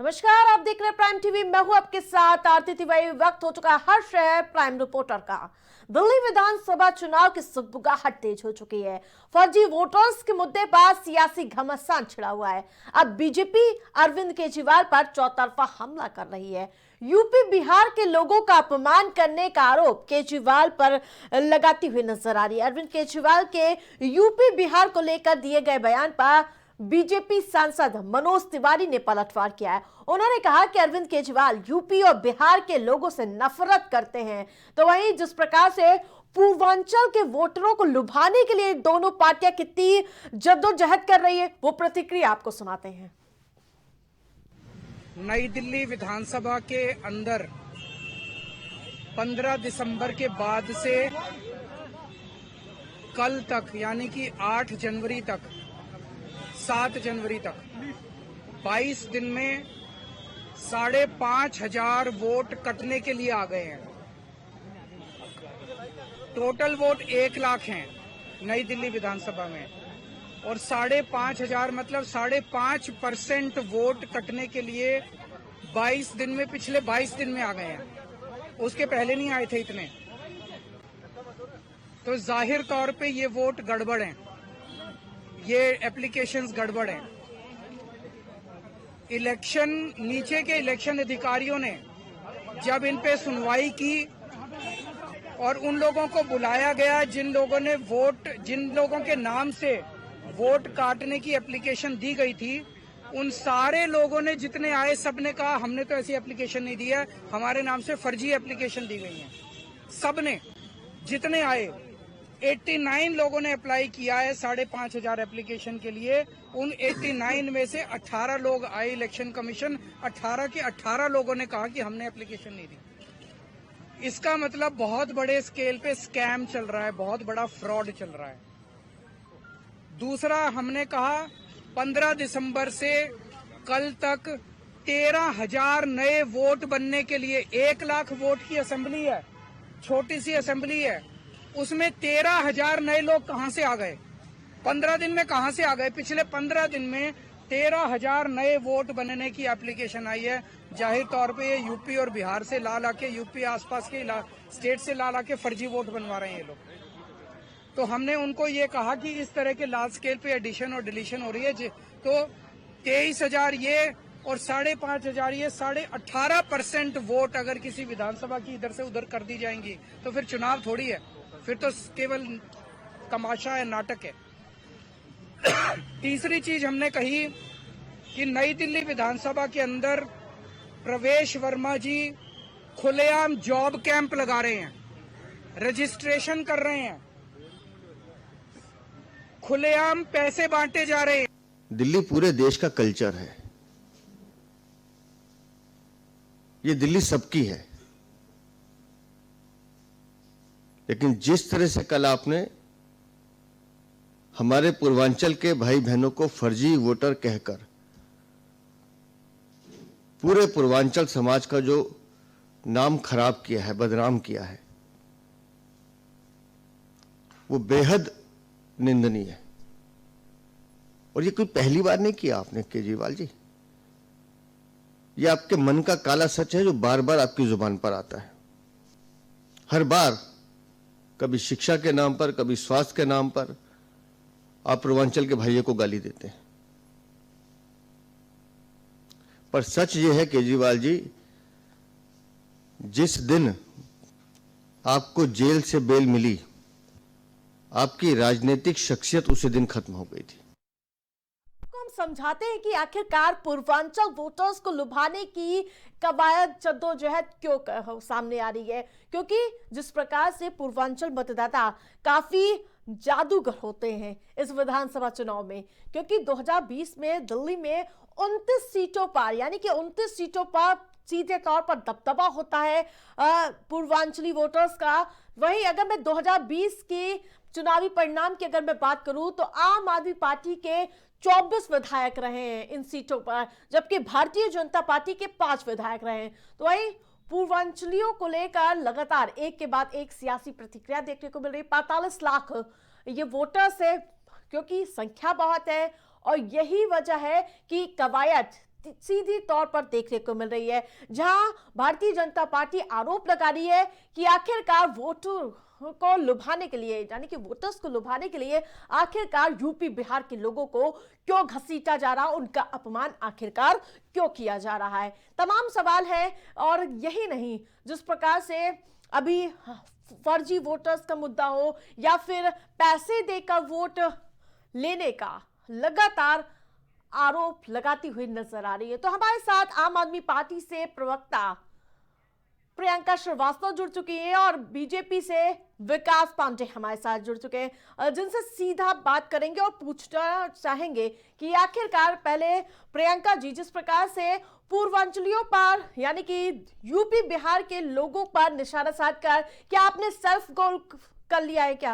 नमस्कार, आप देख रहे हैं प्राइम टीवी। मैं हूं आपके साथ आरती तिवारी। वक्त हो चुका है हर शहर प्राइम रिपोर्टर का। दिल्ली विधानसभा चुनाव की सुगबुगाहट तेज हो चुकी है। फर्जी वोटर्स के मुद्दे पर सियासी घमासान छिड़ा हुआ है। अब बीजेपी अरविंद केजरीवाल पर चौतरफा हमला कर रही है। यूपी बिहार के लोगों का अपमान करने का आरोप केजरीवाल पर लगाती हुई नजर आ रही है। अरविंद केजरीवाल के यूपी बिहार को लेकर दिए गए बयान पर बीजेपी सांसद मनोज तिवारी ने पलटवार किया है। उन्होंने कहा कि अरविंद केजरीवाल यूपी और बिहार के लोगों से नफरत करते हैं। तो वहीं जिस प्रकार से पूर्वांचल के वोटरों को लुभाने के लिए दोनों पार्टियां कितनी जद्दोजहद कर रही है, वो प्रतिक्रिया आपको सुनाते हैं। नई दिल्ली विधानसभा के अंदर 15 दिसंबर के बाद से कल तक यानी कि 8 जनवरी तक 7 जनवरी तक 22 दिन में 5,500 वोट कटने के लिए आ गए हैं। टोटल वोट 1 लाख हैं नई दिल्ली विधानसभा में, और 5,500 मतलब 5.5% वोट कटने के लिए 22 दिन में, पिछले 22 दिन में आ गए हैं। उसके पहले नहीं आए थे इतने। तो जाहिर तौर पे ये वोट गड़बड़ हैं, ये एप्लीकेशंस गड़बड़ हैं। इलेक्शन, नीचे के इलेक्शन अधिकारियों ने जब इन पे सुनवाई की और उन लोगों को बुलाया गया जिन लोगों के नाम से वोट काटने की एप्लीकेशन दी गई थी, उन सारे लोगों ने, जितने आए, सबने कहा हमने तो ऐसी एप्लीकेशन नहीं दी है, हमारे नाम से फर्जी एप्लीकेशन दी गई है। सबने, जितने आए 89 लोगों ने अप्लाई किया है 5,500 एप्लीकेशन के लिए। उन 89 में से 18 लोग आए इलेक्शन कमीशन, 18 के 18 लोगों ने कहा कि हमने एप्लीकेशन नहीं दी। इसका मतलब बहुत बड़े स्केल पे स्कैम चल रहा है, बहुत बड़ा फ्रॉड चल रहा है। दूसरा, हमने कहा 15 दिसंबर से कल तक 13,000 नए वोट बनने के लिए, 1 लाख वोट की असेंबली है, छोटी सी असेंबली है, उसमें 13,000 नए लोग कहां से आ गए? 15 दिन में कहां से आ गए? पिछले 15 दिन में 13,000 नए वोट बनने की एप्लीकेशन आई है। जाहिर तौर पे ये यूपी और बिहार से ला के, यूपी आसपास के स्टेट से ला के फर्जी वोट बनवा रहे हैं ये लोग। तो हमने उनको ये कहा कि इस तरह के लार्ज स्केल पे एडिशन और डिलीशन हो रही है, तो 23,000 ये और 5,500 ये, 18.5% वोट अगर किसी विधानसभा की इधर से उधर कर दी जाएंगी तो फिर चुनाव थोड़ी है, फिर तो केवल तमाशा है, नाटक है। तीसरी चीज हमने कही कि नई दिल्ली विधानसभा के अंदर प्रवेश वर्मा जी खुलेआम जॉब कैंप लगा रहे हैं, रजिस्ट्रेशन कर रहे हैं, खुलेआम पैसे बांटे जा रहे हैं। दिल्ली पूरे देश का कल्चर है, ये दिल्ली सबकी है। लेकिन जिस तरह से कल आपने हमारे पूर्वांचल के भाई बहनों को फर्जी वोटर कहकर पूरे पूर्वांचल समाज का जो नाम खराब किया है, बदनाम किया है, वो बेहद निंदनीय है। और ये कोई पहली बार नहीं किया आपने केजरीवाल जी, ये आपके मन का काला सच है जो बार बार आपकी जुबान पर आता है। हर बार कभी शिक्षा के नाम पर, कभी स्वास्थ्य के नाम पर आप पूर्वांचल के भाइयों को गाली देते हैं। पर सच ये है केजरीवाल जी, जिस दिन आपको जेल से बेल मिली, आपकी राजनीतिक शख्सियत उसी दिन खत्म हो गई थी। हम समझाते हैं कि आखिरकार पूर्वांचल वोटर्स को लुभाने की कवायद, जद्दोजहद क्यों सामने आ रही है, क्योंकि जिस प्रकार से पूर्वांचल मतदाता काफी जादूगर होते हैं इस विधानसभा चुनाव में, क्योंकि 2020 में दिल्ली में 29 सीटों पर, यानी कि 29 सीटों पर सीधे तौर पर दबदबा होता है पूर्वांचली वोटर्स का। वहीं अगर मैं 2020 के चुनावी परिणाम की अगर मैं बात करूं तो आम आदमी पार्टी के 24 विधायक रहे हैं इन सीटों पर, जबकि भारतीय जनता पार्टी के 5 विधायक रहे हैं। तो वहीं पूर्वांचलियों को लेकर लगातार एक के बाद एक सियासी प्रतिक्रिया देखने को मिल रही। 45 लाख ये वोटर्स है, क्योंकि संख्या बहुत है और यही वजह है कि कवायद सीधी तौर पर देखने को मिल रही है, जहां भारतीय जनता पार्टी आरोप लगा रही है कि आखिरकार वोटर को लुभाने के लिए, यानी कि वोटर्स को लुभाने के लिए आखिरकार यूपी बिहार के लोगों को क्यों घसीटा जा रहा, उनका अपमान आखिरकार क्यों किया जा रहा है, तमाम सवाल है। और यही नहीं, जिस प्रकार से अभी फर्जी वोटर्स का मुद्दा हो या फिर पैसे देकर वोट लेने का लगातार आरोप लगाती हुई नजर आ रही है। तो हमारे साथ आम आदमी पार्टी से प्रवक्ता प्रियंका श्रीवास्तव जुड़ चुकी हैं और बीजेपी से विकास पांडे हमारे साथ जुड़ चुके हैं, जिनसे सीधा बात करेंगे और पूछना चाहेंगे कि आखिरकार पहले प्रियंका जी, जिस प्रकार से पूर्वांचलियों पर यानी कि यूपी बिहार के लोगों पर निशाना साधकर क्या आपने सेल्फ गोल कर लिया है क्या?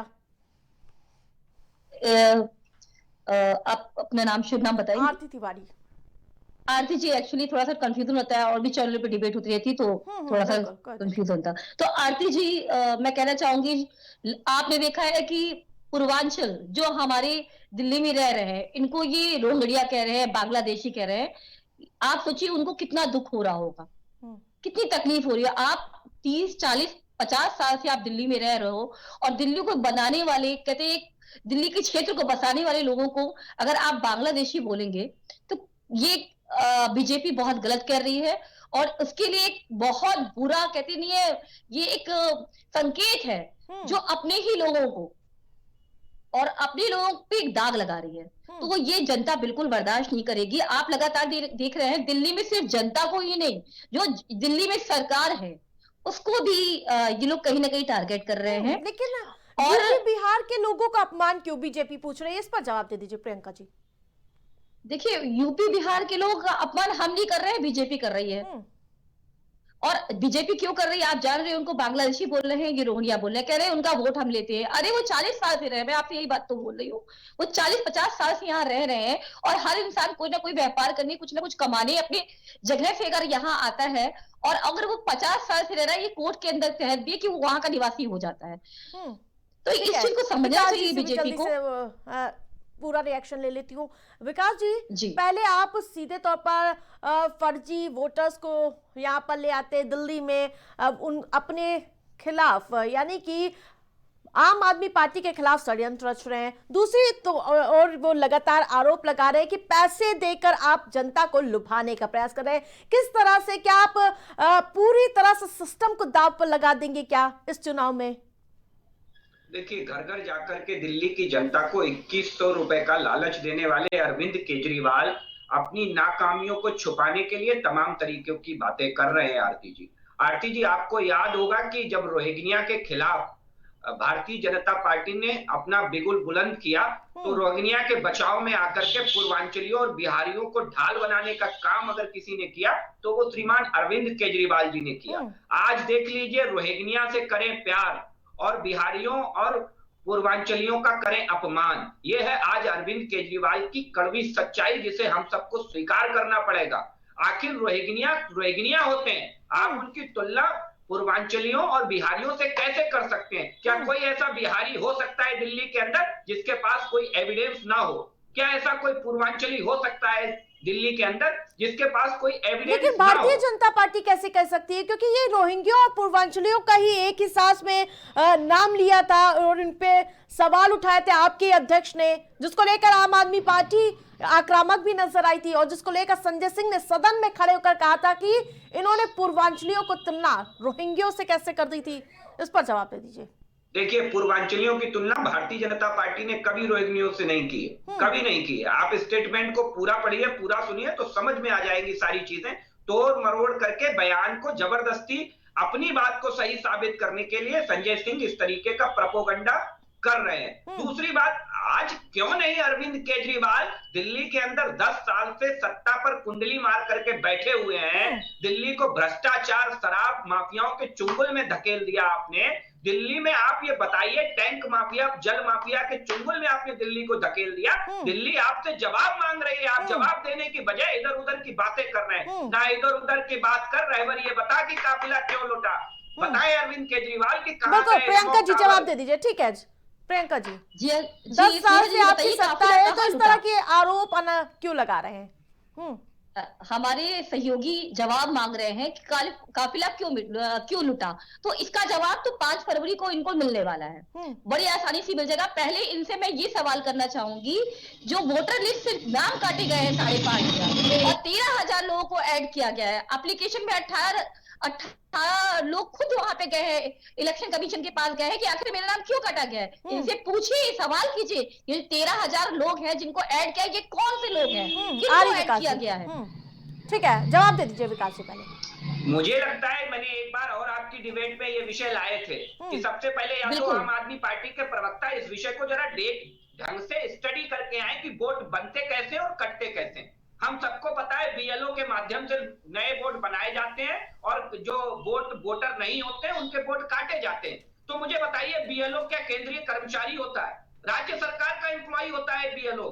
आप अपना नाम, शुभ नाम बताइए। आरती तिवारी। आरती जी, एक्चुअली थोड़ा सा कंफ्यूजन होता है और भी चैनल पे डिबेट होती रहती है तो थोड़ा सा कंफ्यूजन होता। तो आरती जी, मैं कहना चाहूंगी, आपने देखा है कि पूर्वांचल जो हमारे दिल्ली में रह रहे हैं, इनको ये रोहंगड़िया कह रहे हैं, बांग्लादेशी कह रहे हैं। आप सोचिए उनको कितना दुख हो रहा होगा, कितनी तकलीफ हो रही है। आप 30, 40, 50 साल से आप दिल्ली में रह रहे हो और दिल्ली को बनाने वाले, कहते हैं दिल्ली के क्षेत्र को बसाने वाले लोगों को अगर आप बांग्लादेशी बोलेंगे तो ये बीजेपी बहुत गलत कर रही है और उसके लिए एक बहुत बुरा, कहते नहीं है, ये एक संकेत है जो अपने ही लोगों को और अपने लोगों पे एक दाग लगा रही है। तो वो ये जनता बिल्कुल बर्दाश्त नहीं करेगी। आप लगातार देख रहे हैं, दिल्ली में सिर्फ जनता को ही नहीं, जो दिल्ली में सरकार है उसको भी ये लोग कहीं ना कहीं टारगेट कर रहे हैं। लेकिन और बिहार के लोगों का अपमान क्यों बीजेपी पूछ रही है, इस पर जवाब दे दीजिए प्रियंका जी। देखिए, यूपी बिहार के लोग अपमान हम नहीं कर रहे हैं, बीजेपी कर रही है। और बीजेपी क्यों कर रही है आप जान रहे हैं। उनको बांग्लादेशी बोल रहे हैं, ये रोहिंग्या बोल रहे हैं, कह रहे हैं उनका वोट हम लेते हैं। अरे वो 40 साल से रहे हैं, मैं आपसे यही बात तो बोल रही हूँ। वो 40-50 साल से यहाँ रह रहे हैं और हर इंसान कोई ना कोई व्यापार करने, कुछ ना कुछ कमाने अपनी जगह से अगर यहाँ आता है, और अगर वो 50 साल से रह रहा है, ये कोर्ट के अंदर कह दिए कि वो वहां का निवासी हो जाता है। तो इस चीज को समझना चाहिए बीजेपी को। पूरा रिएक्शन ले लेती हूँ। विकास जी, पहले आप सीधे तौर पर फर्जी वोटर्स को यहाँ पर ले आते दिल्ली में, उन अपने खिलाफ, यानी कि आम आदमी पार्टी के खिलाफ षड्यंत्र रच रहे हैं। दूसरी तो और वो लगातार आरोप लगा रहे हैं कि पैसे देकर आप जनता को लुभाने का प्रयास कर रहे हैं। किस तरह से, क्या आप पूरी तरह से सिस्टम को दांव पर लगा देंगे क्या इस चुनाव में? देखिए, घर घर जाकर के दिल्ली की जनता को 2100 रुपए का लालच देने वाले अरविंद केजरीवाल अपनी नाकामियों को छुपाने के लिए तमाम तरीकों की बातें कर रहे हैं। आरती जी, आपको याद होगा कि जब रोहिंग्या के खिलाफ भारतीय जनता पार्टी ने अपना बिगुल बुलंद किया तो रोहिंग्या के बचाव में आकर के पूर्वांचलियों और बिहारियों को ढाल बनाने का काम अगर किसी ने किया तो वो श्रीमान अरविंद केजरीवाल जी ने किया। आज देख लीजिए, रोहिंग्या से करें प्यार और बिहारियों और पूर्वांचलियों का करें अपमान। यह है आज अरविंद केजरीवाल की कड़वी सच्चाई, जिसे हम सबको स्वीकार करना पड़ेगा। आखिर रोहिंग्या होते हैं, आप उनकी तुलना पूर्वांचलियों और बिहारियों से कैसे कर सकते हैं? क्या कोई ऐसा बिहारी हो सकता है दिल्ली के अंदर जिसके पास कोई एविडेंस ना हो? क्या ऐसा कोई पूर्वांचली हो सकता है दिल्ली के अंदर जिसके पास कोई एविडेंस? लेकिन भारतीय जनता पार्टी कैसे कर सकती है, क्योंकि ये रोहिंग्या और पूर्वांचलियों का ही एक ही सांस में नाम लिया था और इन पे सवाल उठाए थे आपके अध्यक्ष ने, जिसको लेकर आम आदमी पार्टी आक्रामक भी नजर आई थी और जिसको लेकर संजय सिंह ने सदन में खड़े होकर कहा था कि इन्होंने पूर्वांचलियों को तुलना रोहिंग्यों से कैसे कर दी थी। इस पर जवाब दे दीजिए। देखिए, पूर्वांचलियों की तुलना भारतीय जनता पार्टी ने कभी रोहिंग्यों से नहीं की है, कभी नहीं की है। आप स्टेटमेंट को पूरा पढ़िए, पूरा सुनिए तो समझ में आ जाएगी सारी चीजें। तोड़ मरोड़ करके बयान को जबरदस्ती अपनी बात को सही साबित करने के लिए संजय सिंह इस तरीके का प्रोपोगंडा कर रहे हैं। दूसरी बात, आज क्यों नहीं अरविंद केजरीवाल दिल्ली के अंदर 10 साल से सत्ता पर कुंडली मार करके बैठे हुए हैं। दिल्ली को भ्रष्टाचार, शराब माफियाओं के चुंगल में धकेल दिया आपने। दिल्ली में आप ये बताइए, टैंक माफिया, जल माफिया के चुंगल में आपने दिल्ली को धकेल दिया। दिल्ली आपसे जवाब मांग रही है, आप जवाब देने की बजाय इधर उधर की बातें कर रहे हैं। ना इधर उधर की बात कर रहे, ये बता कि काफिला क्यों लौटा, बताए अरविंद केजरीवाल की कहां गए? प्रियंका जी जवाब दे दीजिए। ठीक है प्रियंका जी, 10 साल से आपकी सत्ता है तो इस तरह के आरोप क्यों लगा रहे हैं? हमारे सहयोगी जवाब मांग रहे हैं कि काफिला क्यों लुटा, तो इसका जवाब तो 5 फरवरी को इनको मिलने वाला है, बड़ी आसानी से मिल जाएगा। पहले इनसे मैं ये सवाल करना चाहूंगी, जो वोटर लिस्ट से नाम काटे गए हैं 5,500 और 13,000 लोगों को ऐड किया गया है, एप्लीकेशन में 18 लोग खुद वहां पे गए हैं, इलेक्शन कमीशन के पास गए हैं कि आखिर मेरा नाम क्यों काटा गया है। इनसे पूछिए, सवाल कीजिए, ये 13,000 लोग हैं जिनको ऐड किया, ये कौन से लोग हैं, किसको ऐड किया गया है। ठीक है, जवाब दे दीजिए विकास जी पहले। मुझे लगता है मैंने एक बार और आपकी डिबेट में ये विषय लाए थे कि सबसे पहले या तो आम आदमी पार्टी के प्रवक्ता इस विषय को जरा ढंग से स्टडी करके आए कि वोट बनते कैसे और कटते कैसे। हम सबको पता है बीएलओ के माध्यम से नए वोट बनाए जाते हैं और जो वोटर नहीं होते हैं उनके वोट काटे जाते हैं। तो मुझे बताइए, बीएलओ क्या केंद्रीय कर्मचारी होता है? राज्य सरकार का एम्प्लॉय होता है बीएलओ।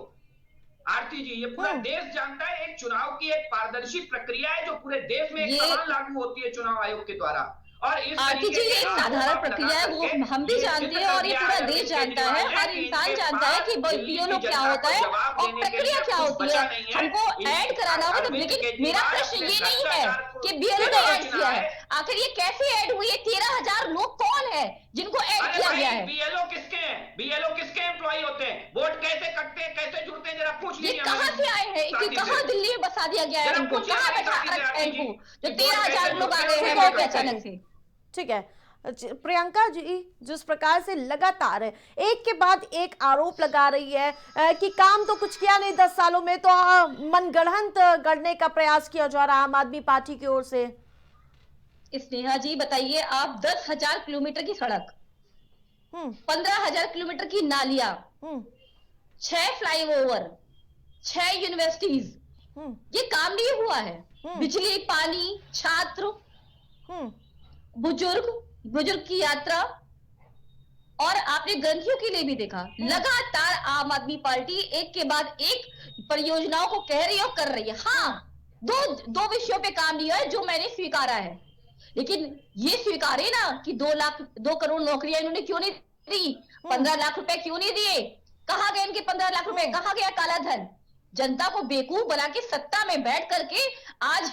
आरती जी, ये पूरा देश जानता है, एक चुनाव की एक पारदर्शी प्रक्रिया है जो पूरे देश में एक समान लागू होती है चुनाव आयोग के द्वारा। और इस आरती जी, ये एक साधारण प्रक्रिया है, वो हम भी जानते हैं और ये पूरा देश जानता है, हर इंसान जानता है कि बीएलओ क्या होता है और प्रक्रिया क्या होती है। हमको ऐड कराना होगा तो, लेकिन मेरा प्रश्न ये नहीं है कि बीएलओ ने ऐड किया है, आखिर ये कैसे ऐड हुई है? 13,000 लोग कौन है जिनको ऐड किया गया है? बीएलओ किसके हैं? बीएलओ किसके एम्प्लॉय होते हैं? वोट कैसे कटते हैं, कैसे जुड़ते हैं, जरा पूछ लीजिए। कहाँ से आए हैं? कहाँ दिल्ली में बसा दिया गया है इनको? कहाँ बैठा रखा है इनको जो 13,000 लोग आ गए हैं अचानक से? ठीक है प्रियंका जी, जिस प्रकार से लगातार एक के बाद एक आरोप लगा रही है कि काम तो कुछ किया नहीं 10 सालों में, तो मनगढ़ंत गढ़ने का प्रयास किया जा रहा है आम आदमी पार्टी की ओर से। स्नेहा जी बताइए, आप 10,000 किलोमीटर की सड़क, 15,000 किलोमीटर की नालियां, 6 फ्लाईओवर, 6 यूनिवर्सिटीज, ये काम नहीं हुआ है? बिजली, पानी, छात्र, बुजुर्ग की यात्रा, और आपने ग्रंथियों के लिए भी देखा, लगातार आम आदमी पार्टी एक के बाद एक परियोजनाओं को कह रही है और कर रही है। हाँ, दो विषयों पे काम लिया है जो मैंने स्वीकारा है, लेकिन ये स्वीकारे ना कि 2 करोड़ नौकरियां इन्होंने क्यों नहीं दी, 15 लाख रुपए क्यों नहीं दिए, कहां गए इनके 15 लाख रुपए, कहां गया काला धन? जनता को बेवकूफ बना के सत्ता में बैठ करके आज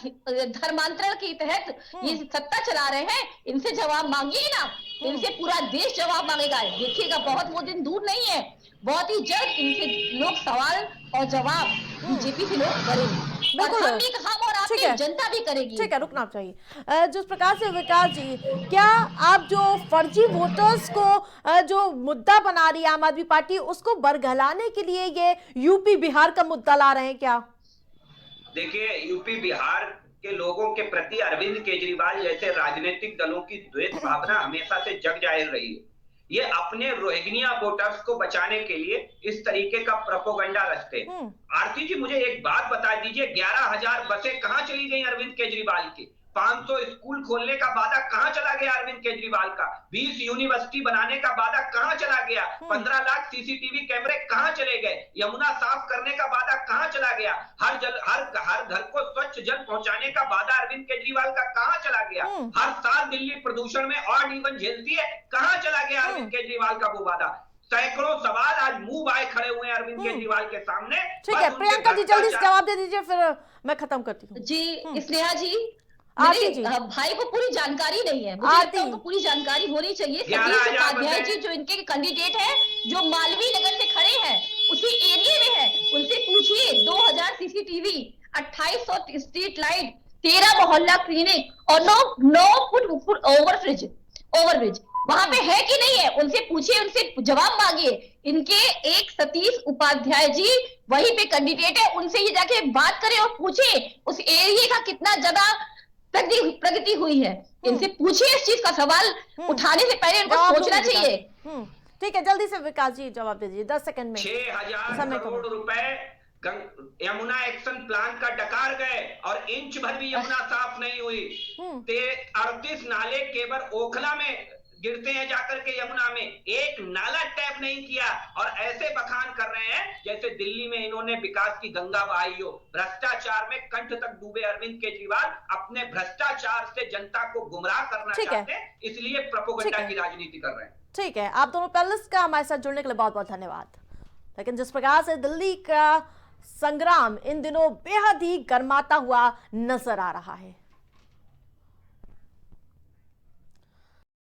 धर्मांतरण के तहत ये सत्ता चला रहे हैं। इनसे जवाब मांगिए ना, इनसे पूरा देश जवाब मांगेगा। देखिएगा, बहुत वो दिन दूर नहीं है, बहुत ही जल्द इनसे लोग सवाल और जवाब बीजेपी से लोग करेंगे, हम और आपकी जनता भी करेगी। ठीक है, रुकना चाहिए। जिस प्रकार से विकास जी, क्या आप जो फर्जी वोटर्स को जो मुद्दा बना रही है आम आदमी पार्टी, उसको बरगलाने के लिए ये यूपी बिहार का मुद्दा ला रहे हैं क्या? देखिए, यूपी बिहार के लोगों के प्रति अरविंद केजरीवाल जैसे राजनीतिक दलों की द्वेष भावना हमेशा से जग जाहिर रही है। ये अपने रोहिंग्या वोटर्स को बचाने के लिए इस तरीके का प्रोपोगंडा रचते हैं। आरती जी, मुझे एक बात बता दीजिए, 11,000 बसें कहां चली गई अरविंद केजरीवाल की? 500 स्कूल खोलने का वादा कहां चला गया अरविंद केजरीवाल का? 20 यूनिवर्सिटी बनाने का वादा कहां चला गया? 15 लाख सीसीटीवी कैमरे कहां चले गए? यमुना साफ करने का वादा कहां चला गया? हर घर को स्वच्छ जल पहुंचाने का वादा अरविंद केजरीवाल का कहां चला गया? हर साल दिल्ली प्रदूषण में और जीवन झेलती है, कहां चला गया अरविंद केजरीवाल का वो वादा? सैकड़ों सवाल आज मुंह बाए खड़े हुए हैं अरविंद केजरीवाल के सामने। ठीक है प्रियंका जी, जल्दी से जवाब दे दीजिए, फिर मैं खत्म करती हूँ। जी स्नेहा जी, भाई को पूरी जानकारी नहीं है, मुझे लगता है उनको पूरी जानकारी होनी चाहिए। सतीश उपाध्याय जी जो इनके कैंडिडेट हैं, जो मालवीय नगर से खड़े हैं, उसी एरिया में है, उनसे पूछिए। 2000 सीसीटीवी, 2800 स्ट्रीट लाइट, 13 मोहल्ला क्लिनिक और 9 फुट ओवरब्रिज वहां पे है कि नहीं है? उनसे पूछिए, उनसे जवाब मांगिए। इनके एक सतीश उपाध्याय जी वहीं पे कैंडिडेट है, उनसे ये जाके बात करें और पूछिए उस एरिया का कितना ज्यादा प्रगति हुई है। इनसे पूछिए, इस चीज का सवाल उठाने से पहले इनको सोचना चाहिए। ठीक है, जल्दी से विकास जी जवाब दे दीजिए 10 सेकंड में। 6,000 करोड़ रुपए यमुना एक्शन प्लान का डकार गए और इंच भर भी यमुना साफ नहीं हुई। 38 नाले केवल ओखला में गिरते हैं जाकर के यमुना में, एक नाला टैप नहीं किया और ऐसे बखान कर रहे हैं जैसे दिल्ली में इन्होंने विकास की गंगा बहाई हो। भ्रष्टाचार में कंठ तक डूबे अरविंद केजरीवाल अपने भ्रष्टाचार से जनता को गुमराह करना चाहते हैं, इसलिए प्रोपेगेंडा की राजनीति कर रहे हैं। ठीक है, आप दोनों पैनलिस्ट का हमारे साथ जुड़ने के लिए बहुत बहुत धन्यवाद। लेकिन जिस प्रकार से दिल्ली का संग्राम इन दिनों बेहद ही गर्माता हुआ नजर आ रहा है।